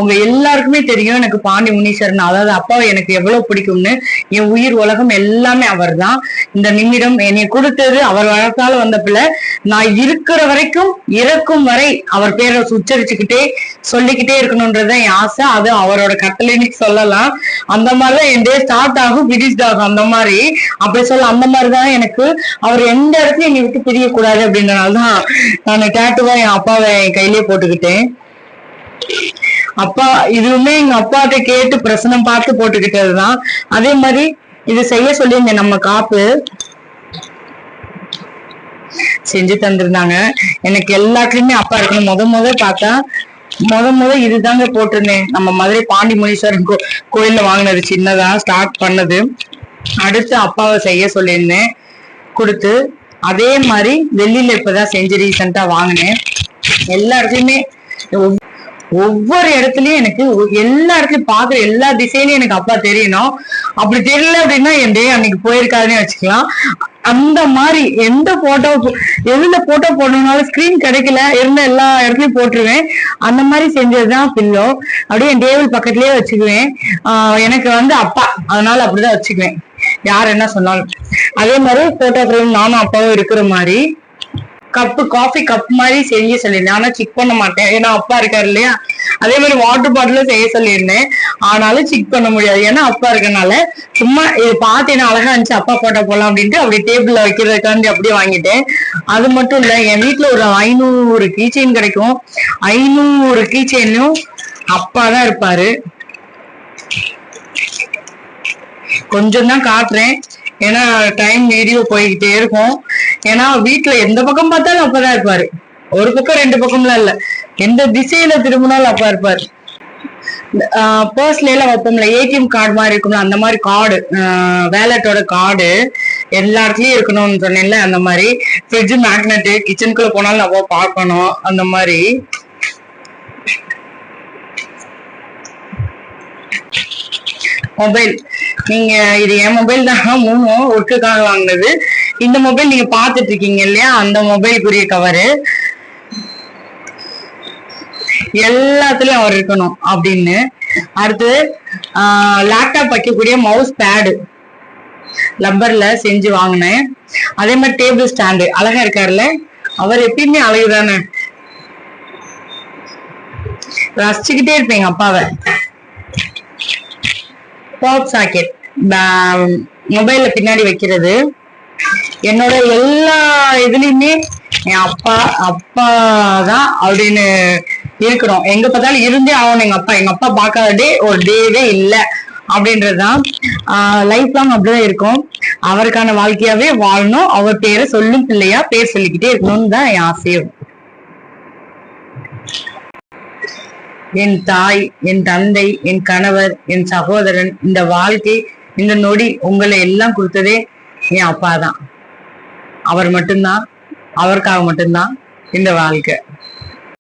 உங்க எல்லாருக்குமே தெரியும் எனக்கு பாண்டி முனீஸ்வரன், அதாவது அப்பாவை எனக்கு எவ்வளவு பிடிக்கும்னு. என் உயிர் உலகம் எல்லாமே அவர் தான். இந்த நிமிடம் என்னை கொடுத்தது அவர் வளர்த்தால வந்த பிள்ளை. நான் இருக்கிற வரைக்கும் இறக்கும் வரை அவர் பேரை உச்சரிச்சுக்கிட்டே சொல்லிக்கிட்டே இருக்கணும்ன்றதுதான் என் ஆசை. அது அவரோட கட்டளைன்னு சொல்லலாம். அந்த மாதிரிதான் என் டே ஸ்டார்ட் ஆகும், பினிஷ்ட் ஆகும். அந்த மாதிரி அப்படி சொல்ல, அந்த மாதிரிதான் எனக்கு அவர் எந்த இடத்துலயும் என்னை விட்டு பிரியக்கூடாது அப்படின்றனாலதான் நான் டேட்டுவா என் அப்பாவை என் கையிலேயே போட்டுக்கிட்டேன். அப்பா இதுவுமே எங்க அப்பாட்ட கேட்டு பிரசனம் பார்த்து போட்டுக்கிட்டதுதான். அதே மாதிரி இது செய்ய சொல்லியிருந்தேன், நம்ம காப்பு செஞ்சு தந்திருந்தாங்க. எனக்கு எல்லாத்துலயுமே அப்பா இருக்கணும். முத பார்த்தா இதுதாங்க போட்டிருந்தேன். நம்ம மதுரை பாண்டி முனீஸ்வரன் கோயில்ல வாங்கினது, சின்னதா ஸ்டார்ட் பண்ணது. அடுத்து அப்பாவை செய்ய சொல்லியிருந்தேன், கொடுத்து. அதே மாதிரி வெள்ளியில இப்பதான் செஞ்சு ரீசெண்டா வாங்கினேன். எல்லா இடத்துலயுமே ஒவ்வொரு இடத்துலயும் எனக்கு எல்லா இடத்துலயும் பாக்குற எல்லா திசையிலயும் எனக்கு அப்பா தெரியணும். அப்படி தெரியல அப்படின்னா என் டே அன்னைக்கு போயிருக்காதுன்னு வச்சுக்கலாம். அந்த மாதிரி எதுல போட்டோ போடணும்னாலும் ஸ்கிரீன் கிடைக்கல இருந்த எல்லா இடத்துலயும் போட்டுருவேன். அந்த மாதிரி செஞ்சதுதான் பில்லோ. அப்படியே என் டேபிள் பக்கத்துலயே வச்சுக்குவேன். எனக்கு அப்பா, அதனால அப்படிதான் வச்சுக்குவேன் யார் என்ன சொன்னாலும். அதே மாதிரி போட்டோ ஃப்ரேம் நானும் அப்பாவும் இருக்கிற மாதிரி கப்பு, காஃபி கப் மாதிரி செய்ய சொல்லியிருந்தேன். ஆனா செக் பண்ண மாட்டேன், ஏன்னா அப்பா இருக்காரு இல்லையா. அதே மாதிரி வாட்டர் பாட்டிலும் செய்ய சொல்லியிருந்தேன், ஆனாலும் செக் பண்ண முடியாது, ஏன்னா அப்பா இருக்கனால. சும்மா இது பார்த்தேன்னா அழகா இருந்துச்சு, அப்பா போட்டோ போடலாம் அப்படின்ட்டு அப்படியே டேபிள்ல வைக்கிறதுக்காண்டி அப்படியே வாங்கிட்டேன். அது மட்டும் இல்ல, என் வீட்டுல ஒரு 500 கீச்செயின் கிடைக்கும். 500 கீச்செயினும் அப்பா தான் இருப்பாரு. கொஞ்சம் தான் காட்டுறேன், ஏன்னா டைம் வீடியோ போய்கிட்டே இருக்கும். ஏன்னா வீட்டுல எந்த பக்கம் பார்த்தாலும் அப்பதான் இருப்பாரு. ஒரு பக்கம் 2 பக்கம்லாம் இல்ல, எந்த திசையில திரும்பினாலும் அப்பா இருப்பாரு. பர்ஸ்ல எல்லாம் வைப்போம்ல, ஏடிஎம் கார்டு மாதிரி இருக்கும்ல, அந்த மாதிரி கார்டு, வேலட்டோட கார்டு எல்லா இடத்துலயும் இருக்கணும்னு சொன்னேன்ல. அந்த மாதிரி ஃப்ரிட்ஜ் மேக்னெட்டு, கிச்சனுக்குள்ள போனாலும் நம்ம பார்க்கணும். அந்த மாதிரி மொபைல், நீங்க இது என் மொபைல் தான், 3 ஒர்க்குக்காக வாங்கினது. இந்த மொபைல் நீங்க பாத்துட்டு இருக்கீங்க இல்லையா, அந்த மொபைலுக்குரிய கவரு. எல்லாத்துலயும் அவர் இருக்கணும் அப்படின்னு. அடுத்து லேப்டாப் வைக்கக்கூடிய மவுஸ் பேடு லப்பர்ல செஞ்சு வாங்கினேன். அதே மாதிரி டேபிள் ஸ்டாண்டு அழகா இருக்காருல்ல, அவர் எப்பயுமே அழகுதானே. ரசிச்சுக்கிட்டே இருப்பேங்க அப்பாவை. பாப் சாக்கெட் மொபைல்ல பின்னாடி வைக்கிறது. என்னோட எல்லா இதுலயுமே என் அப்பா தான் அப்படின்னு இருக்கணும். எங்க பார்த்தாலும் இருந்தே ஆகணும் எங்க அப்பா பார்க்காத ஒரு டேவே இல்லை அப்படின்றதுதான். லைஃப் லாங் அப்படிதான் இருக்கும். அவருக்கான வாழ்க்கையாவே வாழணும். அவர் பேரை சொல்லும் பிள்ளையா பேர் சொல்லிக்கிட்டே இருக்கணும்னு தான் என் ஆசையும். என் தாய், என் தந்தை, என் கணவர், என் சகோதரன், இந்த வாழ்க்கை, இந்த நொடி உங்களை எல்லாம் கொடுத்ததே என் அப்பா தான். அவர் மட்டும்தான், அவருக்காக மட்டும்தான் இந்த வாழ்க்கை.